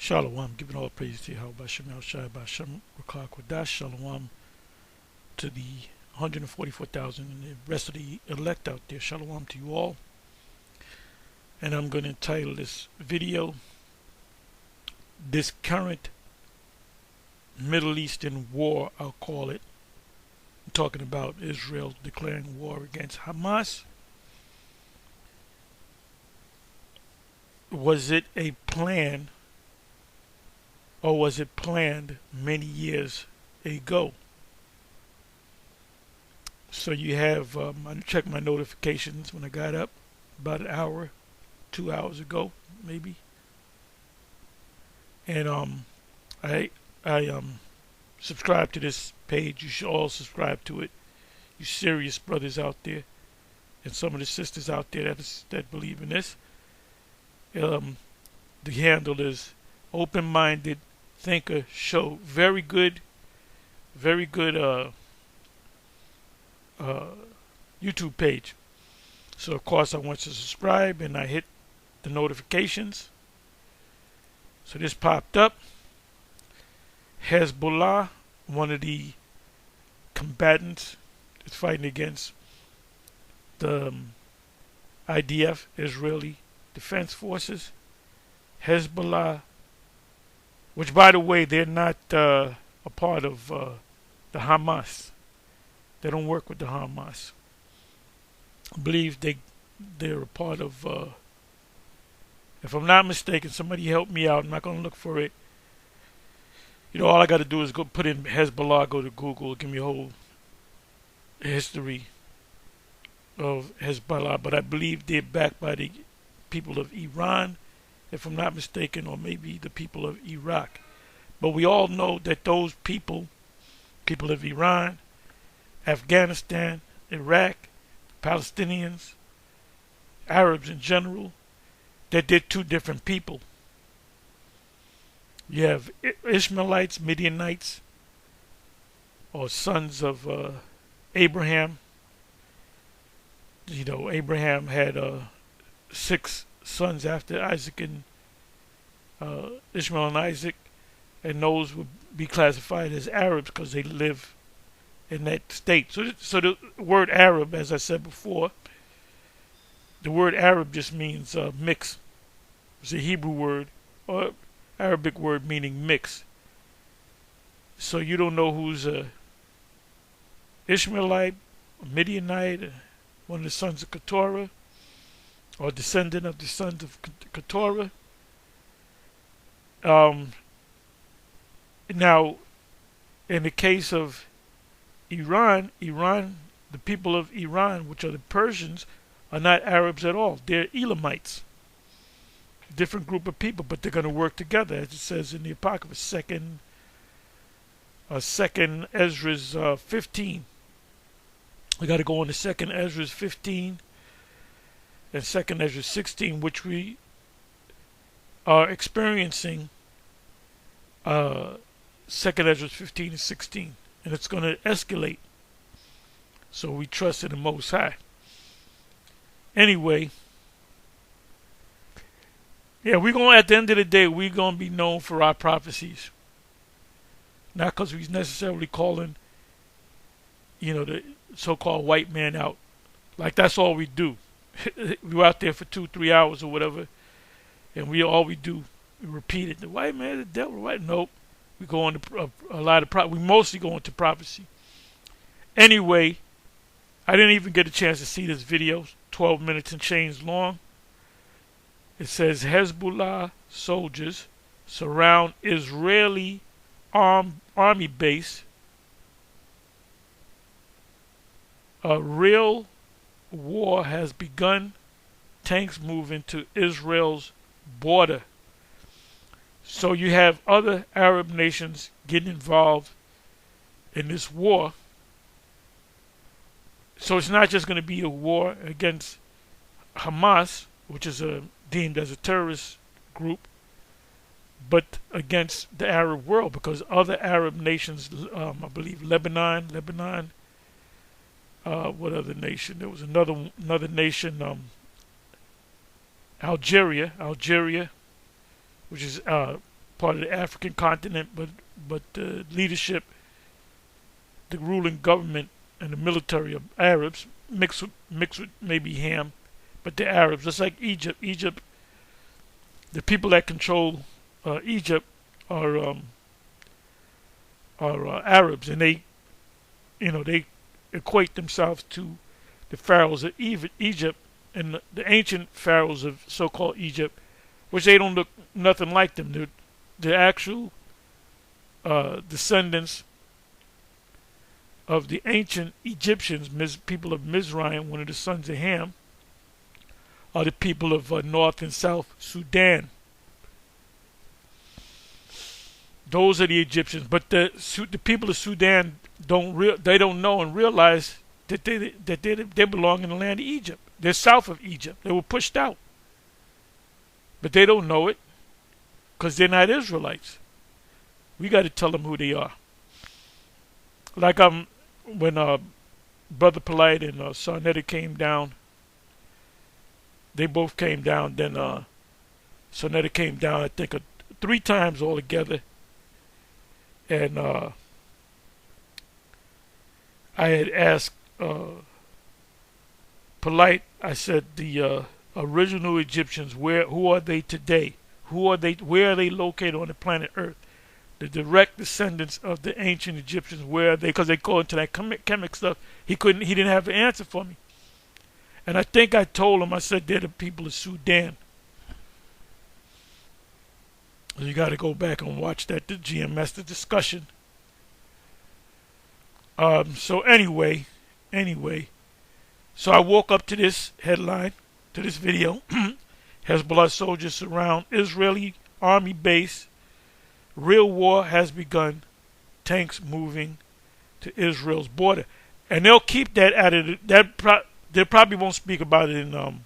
Shalom, giving all praise to Yahweh Shem El Shai Bashem Rakah Kodash. Shalom to the 144,000 and the rest of the elect out there. Shalom to you all. And I'm going to entitle this video, This Current Middle Eastern War, I'll call it. I'm talking about Israel declaring war against Hamas. Was it a plan, or was it planned many years ago? So you have, I checked my notifications when I got up about an hour, 2 hours ago, maybe. And I subscribe to this page. You should all subscribe to it. You serious brothers out there, and some of the sisters out there that believe in this. The handle is Open-Minded Thinker Show. Very good YouTube page. So of course I want you to subscribe, and I hit the notifications. So this popped up. Hezbollah, one of the combatants, is fighting against the IDF, Israeli Defense Forces. Hezbollah, which by the way, they're not a part of the Hamas. They don't work with the Hamas. I believe they're a part of, if I'm not mistaken, somebody help me out. I'm not going to look for it. You know, all I got to do is go put in Hezbollah, go to Google, give me a whole history of Hezbollah. But I believe they're backed by the people of Iran, if I'm not mistaken, or maybe the people of Iraq. But we all know that those people of Iran, Afghanistan, Iraq, Palestinians, Arabs in general, that they're two different people. You have Ishmaelites, Midianites, or sons of Abraham. You know, Abraham had 6 sons after Isaac and Ishmael and Isaac, and those would be classified as Arabs because they live in that state. So the word Arab, as I said before, the word Arab just means mix. It's a Hebrew word or Arabic word meaning mix. So you don't know who's a Ishmaelite, a Midianite, one of the sons of Keturah, or descendant of the sons of Keturah. Now, in the case of Iran, the people of Iran, which are the Persians, are not Arabs at all. They're Elamites. Different group of people, but they're going to work together, as it says in the Apocrypha, second Ezra's 15. We got to go on to second Ezra's 15 and second Ezra 16, which we are experiencing second Ezra 15 and 16, and it's going to escalate. So we trust in the Most High. Anyway, yeah, we're going, at the end of the day, we're going to be known for our prophecies. Not because we're necessarily calling, you know, the so-called white man out. Like, that's all we do. We're out there for 2-3 hours or whatever, and we repeat it. The white man, the devil, right? Nope. We go on to a lot of we mostly go into prophecy. Anyway, I didn't even get a chance to see this video. 12 minutes and change long. It says Hezbollah soldiers surround Israeli army base. A real war has begun. Tanks move into Israel's border. So you have other Arab nations getting involved in this war. So it's not just going to be a war against Hamas, which is deemed as a terrorist group, but against the Arab world, because other Arab nations, I believe Lebanon, what other nation? There was another nation, Algeria, which is part of the African continent, but the leadership, the ruling government, and the military of Arabs mixed with maybe Ham, but the Arabs, just like Egypt, the people that control Egypt are Arabs, and they equate themselves to the pharaohs of Egypt and the ancient pharaohs of so-called Egypt, which they don't look nothing like them. The actual descendants of the ancient Egyptians, people of Mizraim, one of the sons of Ham, are the people of North and South Sudan. Those are the Egyptians, but the people of Sudan don't know and realize that they belong in the land of Egypt. They're south of Egypt. They were pushed out, but they don't know it because they're not Israelites. We got to tell them who they are. Like when Brother Polite and Sarnetta came down, they both came down. Then Sarnetta came down, I think, 3 times altogether. And I had asked Polite, I said, the original Egyptians, who are they today? Where are they located on the planet Earth? The direct descendants of the ancient Egyptians, where are they? Because they go into that chemic stuff. He didn't have an answer for me. And I think I told him, I said, they're the people of Sudan. You got to go back and watch that, the GMS, the discussion. So anyway, so I woke up to this headline, to this video. Hezbollah soldiers surround Israeli army base. Real war has begun. Tanks moving to Israel's border, and they'll keep that out of they probably won't speak about it on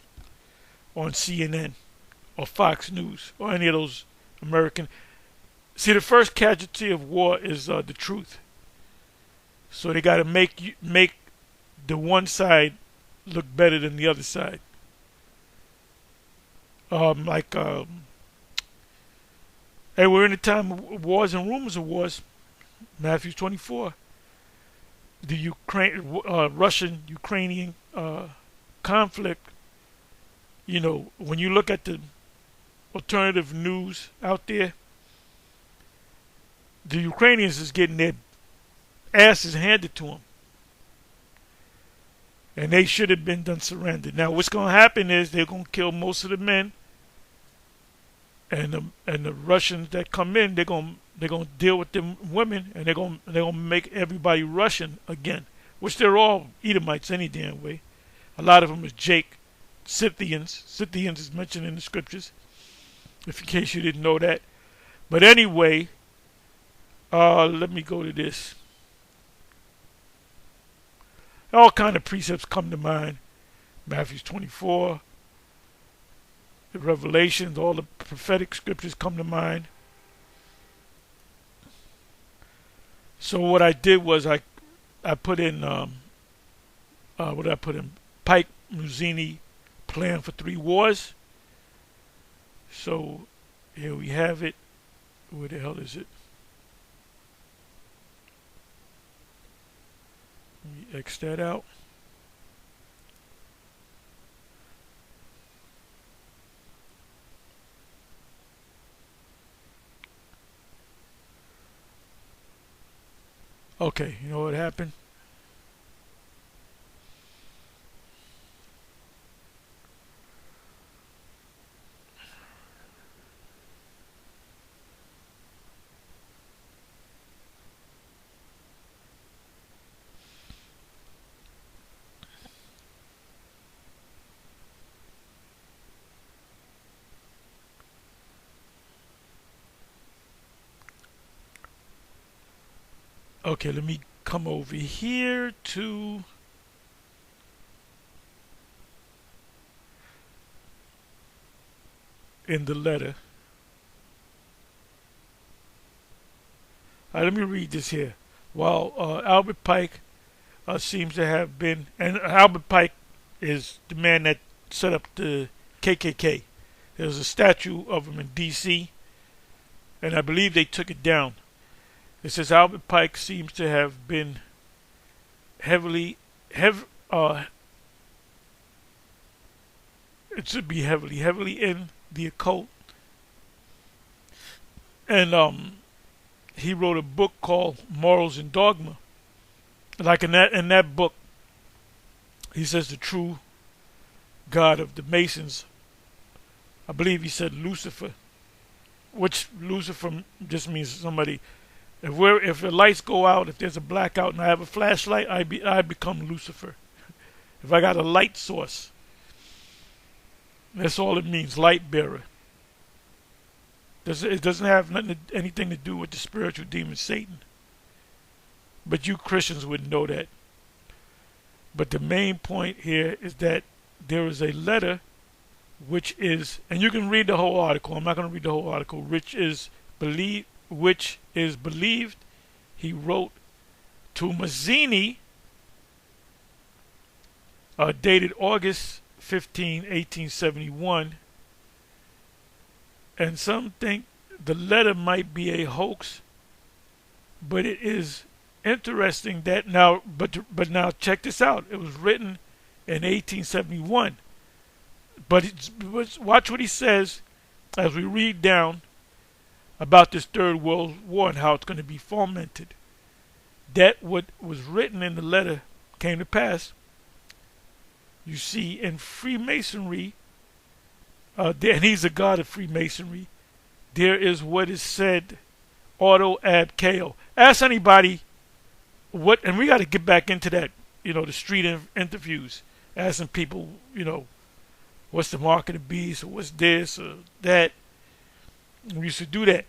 CNN or Fox News or any of those American. See, the first casualty of war is the truth. So they got to make the one side look better than the other side. Hey, we're in a time of wars and rumors of wars. Matthew 24. The Russian-Ukrainian conflict. You know, when you look at the alternative news out there, the Ukrainians is getting their asses handed to them, and they should have been done surrendered. Now, what's going to happen is they're going to kill most of the men, and the Russians that come in, they're going to deal with them women, and they're going to make everybody Russian again, which they're all Edomites any damn way. A lot of them is Scythians. Scythians is mentioned in the scriptures, if in case you didn't know that. But anyway, let me go to this. All kind of precepts come to mind. Matthew 24, the Revelations, all the prophetic scriptures come to mind. So what I did was I put in what did I put in? Pike Muzzini Plan for 3 Wars. So here we have it. Where the hell is it? Let me X that out. Okay, you know what happened? Okay, let me come over here to in the letter. Let me read this here. While Albert Pike seems to have been, and Albert Pike is the man that set up the KKK. There's a statue of him in D.C., and I believe they took it down. It says Albert Pike seems to have been heavily, it should be heavily in the occult, and he wrote a book called Morals and Dogma. Like in that book, he says the true God of the Masons, I believe he said Lucifer, which Lucifer just means somebody. If the lights go out, if there's a blackout and I have a flashlight, I become Lucifer. If I got a light source, that's all it means, light bearer. It doesn't have anything to do with the spiritual demon Satan. But you Christians wouldn't know that. But the main point here is that there is a letter which is, and you can read the whole article. I'm not going to read the whole article. Which is believed he wrote to Mazzini, dated August 15, 1871. And some think the letter might be a hoax, but it is interesting that now, but now check this out. It was written in 1871, but watch what he says as we read down about this Third World War and how it's going to be fomented. That what was written in the letter came to pass. You see, in Freemasonry, and he's a god of Freemasonry, there is what is said, auto ab chaos. Ask anybody what, and we got to get back into that, the street interviews, asking people, what's the mark of the beast, or what's this or that. We used to do that.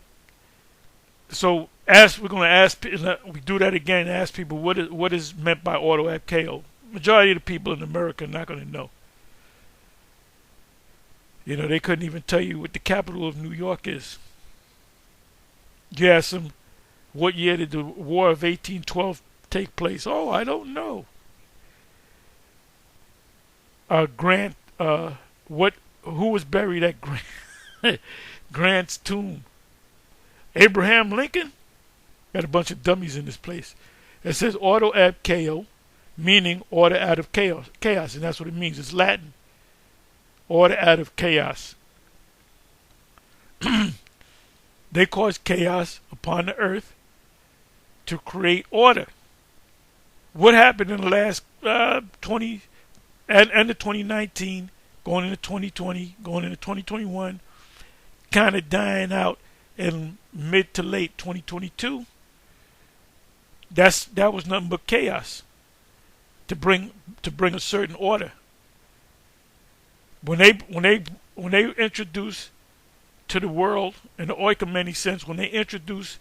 So we're going to ask, we do that again, ask people what is meant by auto ab chaos. Majority of the people in America are not going to know. They couldn't even tell you what the capital of New York is. You ask them, what year did the War of 1812 take place? Oh, I don't know. Who was buried at Grant's tomb? Abraham Lincoln? Got a bunch of dummies in this place. It says auto ab chaos, meaning order out of chaos, and that's what it means. It's Latin. Order out of chaos. They caused chaos upon the earth to create order. What happened in the last end of 2019, going into 2020, going into 2021, kind of dying out in mid to late 2022? That was nothing but chaos to bring a certain order. When they introduce to the world, in the oikomany sense, when they introduce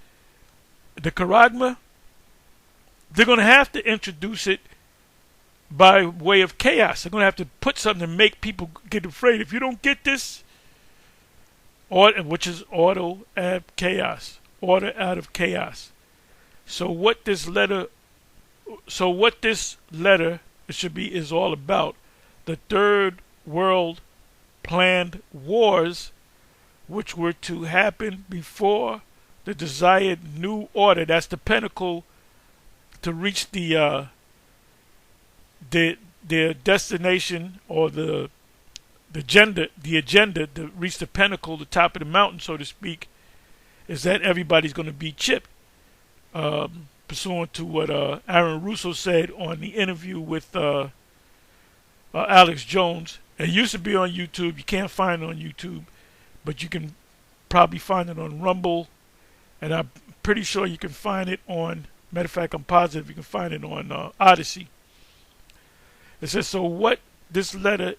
the charagma, they're going to have to introduce it by way of chaos. They're going to have to put something to make people get afraid. If you don't get this, which is auto ab chaos, order out of chaos. So what this letter is all about, the Third World planned wars, which were to happen before the desired new order. That's the pinnacle to reach their destination, or the agenda to reach the pinnacle, the top of the mountain, so to speak, is that everybody's going to be chipped. Pursuant to what Aaron Russo said on the interview with Alex Jones. It used to be on YouTube. You can't find it on YouTube, but you can probably find it on Rumble, and I'm pretty sure you can find it on, matter of fact, I'm positive you can find it on Odyssey. It says, so what this letter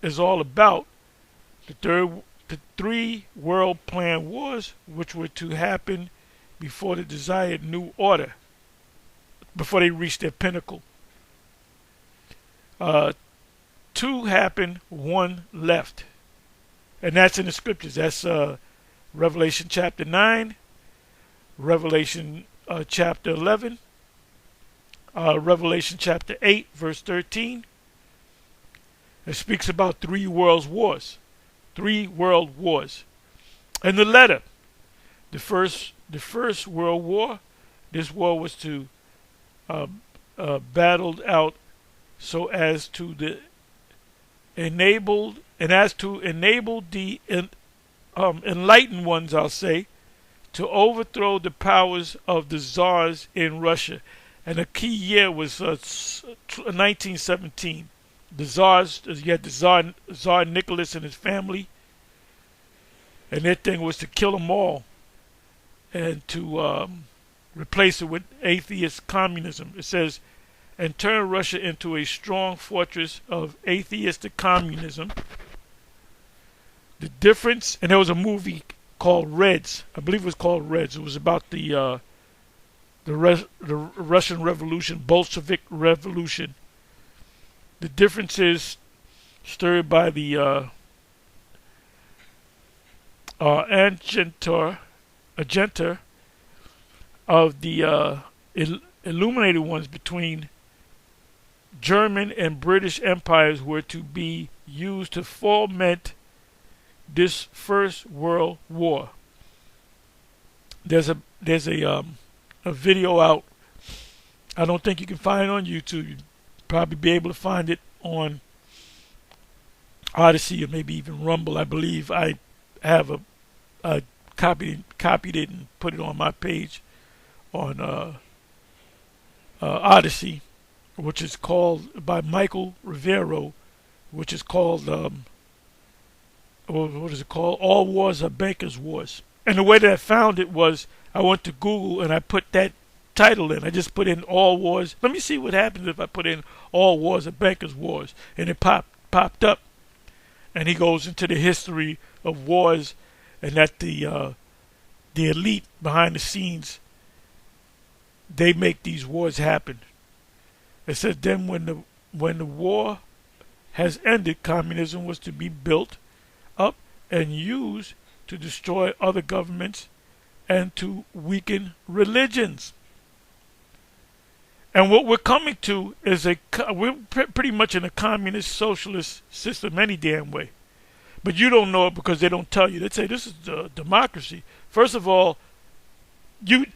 is all about, the three world plan wars, which were to happen before the desired new order, before they reach their pinnacle. 2 happened, 1 left. And that's in the scriptures. That's Revelation chapter 9, Revelation chapter 11, Revelation chapter 8, verse 13. It speaks about 3 world wars. 3 world wars. In the letter the first World War. This war was to uh, battled out so as to the enabled and as to enable the enlightened ones, I'll say, to overthrow the powers of the czars in Russia. And the key year was 1917. The czars, you had the Tsar Nicholas and his family, and their thing was to kill them all and to replace it with atheist communism. It says, and turn Russia into a strong fortress of atheistic communism. The difference, and there was a movie called Reds. I believe it was called Reds. It was about the Russian Revolution, Bolshevik Revolution. The difference is stirred by the agenter of the illuminated ones between German and British empires were to be used to foment this First World War. There's a video out. I don't think you can find it on YouTube. You'd probably be able to find it on Odyssey or maybe even Rumble. I believe I have a copied it and put it on my page on Odyssey, which is called by Michael Rivero, which is called what is it called? All Wars Are Bankers' Wars. And the way that I found it was I went to Google and I put that title in. I just put in All Wars. Let me see what happens if I put in All Wars Are Bankers' Wars, and it popped up. And he goes into the history of wars and that the elite behind the scenes, they make these wars happen. It says then when the war has ended, communism was to be built up and used to destroy other governments and to weaken religions. And what we're coming to is we're pretty much in a communist socialist system any damn way. But you don't know it because they don't tell you. They say this is democracy. First of all, you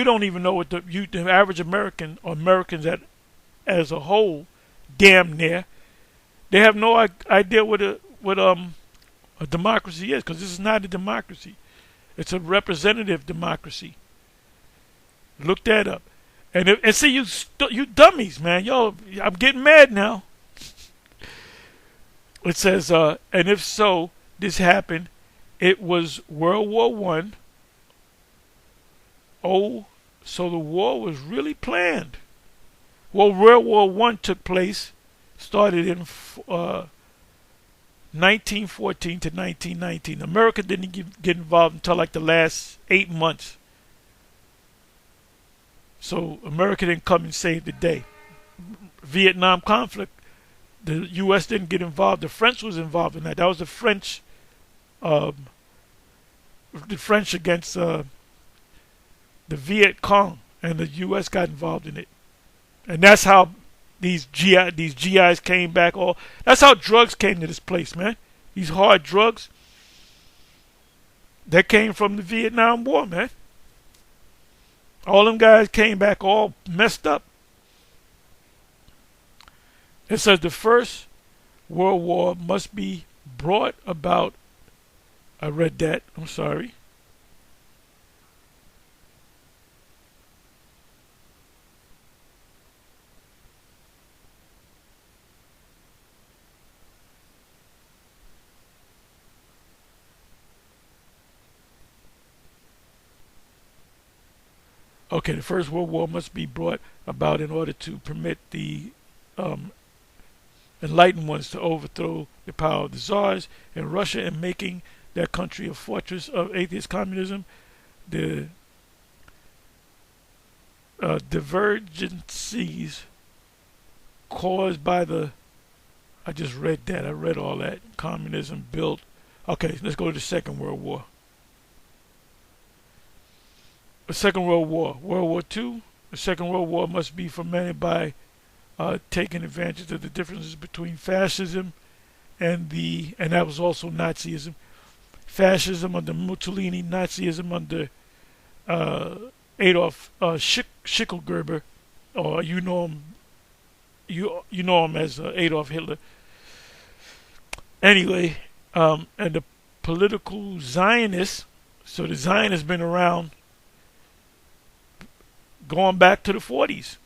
don't even know what the average American or Americans as a whole, damn near, they have no idea what a democracy is, because this is not a democracy. It's a representative democracy. Look that up. And see, you dummies, man. Yo, I'm getting mad now. It says, and if so, this happened. It was World War I. Oh, so the war was really planned. Well, World War I took place, started in 1914 to 1919. America didn't get involved until like the last 8 months. So America didn't come and save the day. Vietnam conflict, the U.S. didn't get involved. The French was involved in that. That was the French against the Viet Cong, and the U.S. got involved in it. And that's how these GIs came back. That's how drugs came to this place, man. These hard drugs, they came from the Vietnam War, man. All them guys came back all messed up. It says the First World War must be brought about. I read that. I'm sorry. Okay, the First World War must be brought about in order to permit the enlightened ones to overthrow the power of the czars in Russia and making that country a fortress of atheist communism. The divergencies caused by I just read that. I read all that. Communism built. Okay, let's go to the Second World War. The Second World War. World War II. The Second World War must be fomented by taking advantage of the differences between fascism and that was also Nazism. Fascism under Mussolini, Nazism under uh, Adolf Schicklgruber, or you know him as Adolf Hitler. Anyway, and the political Zionists. So the Zionists been around going back to the 40s,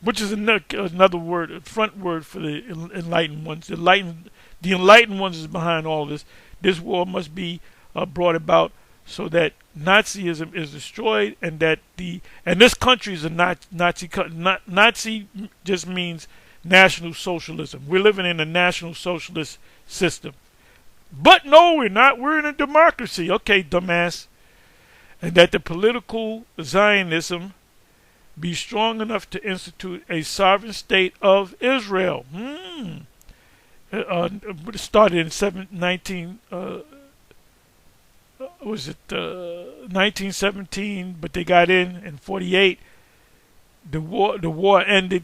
which is another word, a front word for the enlightened ones. The enlightened ones is behind all this. This war must be brought about so that Nazism is destroyed, and that this country is a Nazi. Nazi just means National Socialism. We're living in a National Socialist system. But no, we're not. We're in a democracy. Okay, dumbass. And that the political Zionism be strong enough to institute a sovereign state of Israel. It started in 1917, but they got in 48. The war ended,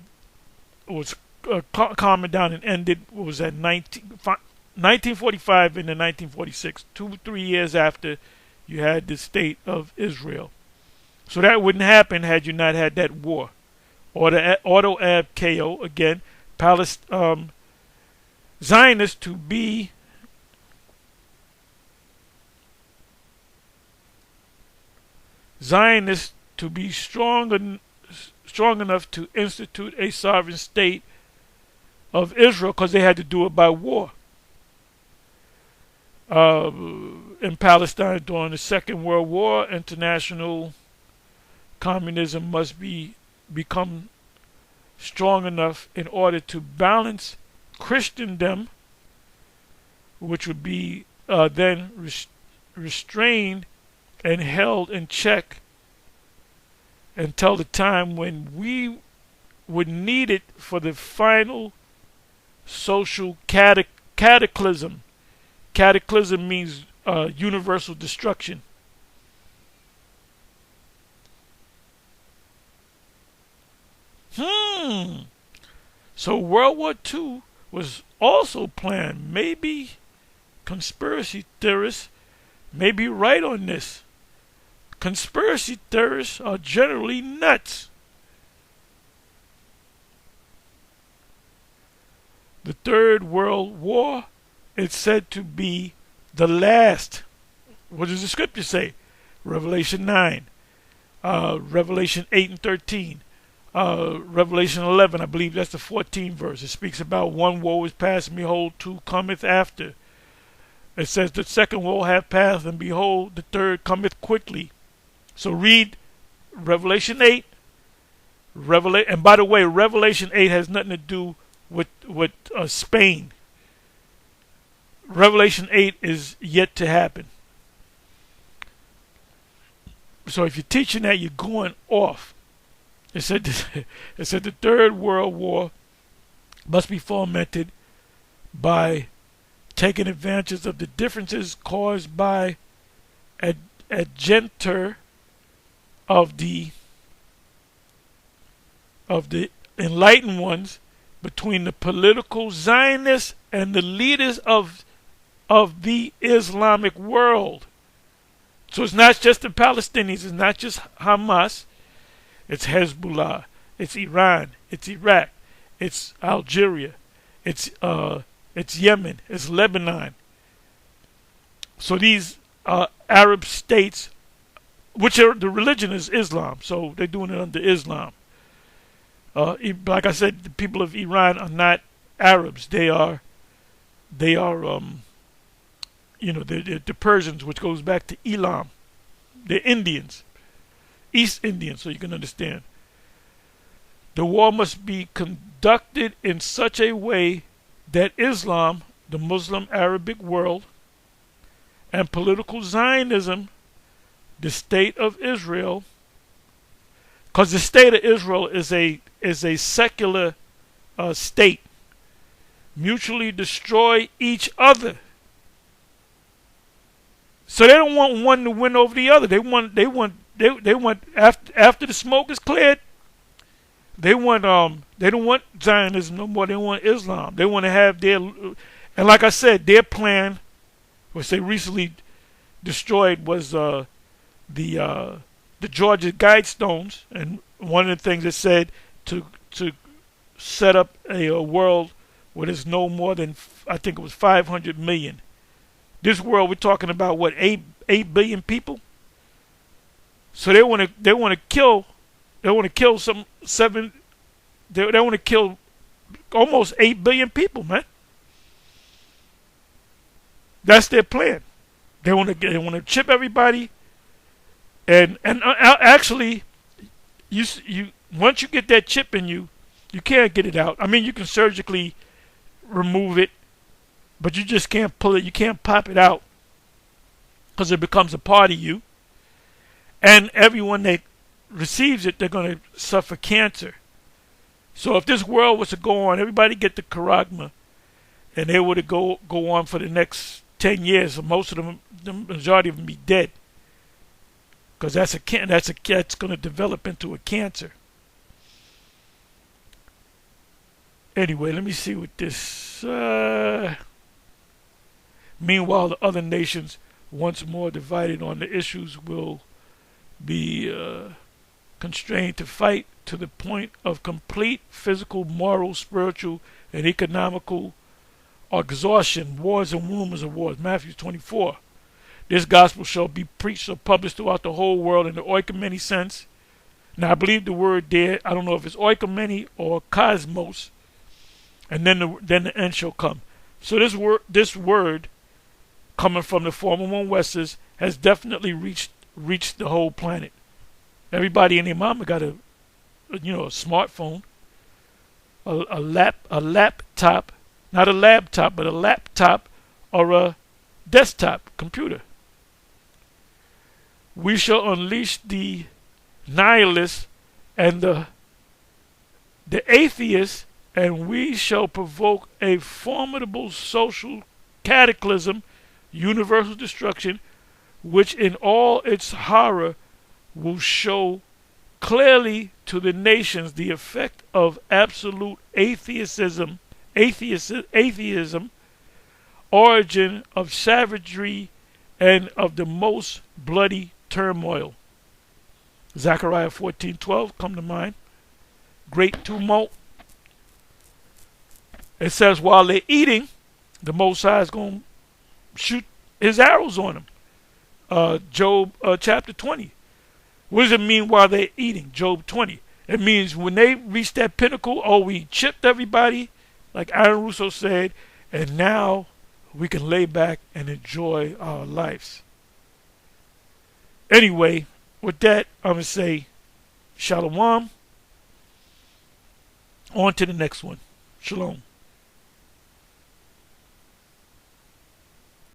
was calming down and ended. Was at 1945 into 1946, 2-3 years after you had the state of Israel. So that wouldn't happen had you not had that war. Or the auto ab KO, again, Zionists to be strong enough to institute a sovereign state of Israel, because they had to do it by war. In Palestine during the Second World War, international communism must become strong enough in order to balance Christendom, which would be then restrained and held in check until the time when we would need it for the final social cataclysm. Cataclysm means universal destruction. So World War II was also planned. Maybe conspiracy theorists may be right on this. Conspiracy theorists are generally nuts. The Third World War is said to be the last. What does the scripture say? Revelation 9, Revelation 8 and 13, Revelation 11, I believe that's the 14th verse. It speaks about one woe is past, and behold, two cometh after. It says the second woe hath passed, and behold, the third cometh quickly. So read Revelation 8. And by the way, Revelation 8 has nothing to do with Spain. Revelation 8 is yet to happen. So if you're teaching that, you're going off. It said the Third World War must be fomented by taking advantage of the differences caused by adjuncture of the enlightened ones between the political Zionists and the leaders of the Islamic world. So it's not just the Palestinians, it's not just Hamas, it's Hezbollah, it's Iran, it's Iraq, it's Algeria, it's Yemen, it's Lebanon. So these Arab states, which are, the religion is Islam, so they're doing it under Islam. Like I said, the people of Iran are not Arabs. They're the Persians, which goes back to Elam. They're Indians, East Indians, so you can understand. The war must be conducted in such a way that Islam, the Muslim Arabic world, and political Zionism, the state of Israel, because the state of Israel is a secular state, mutually destroy each other. So they don't want one to win over the other. They want after the smoke is cleared, they don't want Zionism no more. They want Islam. They want to have their, and like I said, their plan, which they recently destroyed, was the uh, the Georgia Guidestones, and one of the things it said to set up a world where there's no more than, I think it was 500 million. This world we're talking about, what, 8 billion people. So they want to kill some seven. They want to kill almost 8 billion people, man. That's their plan. They want to chip everybody, and actually, you once you get that chip in you, you can't get it out. I mean, you can surgically remove it, but you just can't pull it. You can't pop it out because it becomes a part of you. And everyone that receives it, they're going to suffer cancer. So if this world was to go on, everybody get the charagma, and they were to go on for the next 10 years, most of them, the majority of them, be dead, because that's going to develop into a cancer. Anyway, let me see what this. Meanwhile, the other nations, once more divided on the issues, will be constrained to fight to the point of complete physical, moral, spiritual, and economical exhaustion, wars and rumors of wars. Matthew 24. This gospel shall be preached or published throughout the whole world in the oikomene sense. Now, I believe the word there, I don't know if it's oikomene or cosmos, and then the end shall come. So this word coming from the former one Westers has definitely reached the whole planet. Everybody and their mama got a smartphone, a laptop, not a laptop, but a laptop or a desktop computer. We shall unleash the nihilists and the atheists, and we shall provoke a formidable social cataclysm, universal destruction, which in all its horror will show clearly to the nations the effect of absolute atheism, origin of savagery, and of the most bloody turmoil. Zechariah 14:12 come to mind. Great tumult. It says while they're eating, the Most High is going to shoot his arrows on them. Job chapter 20. What does it mean while they're eating? Job 20. It means when they reach that pinnacle, we chipped everybody, like Aaron Russo said, and now we can lay back and enjoy our lives. Anyway, with that, I'm going to say shalom. On to the next one. Shalom.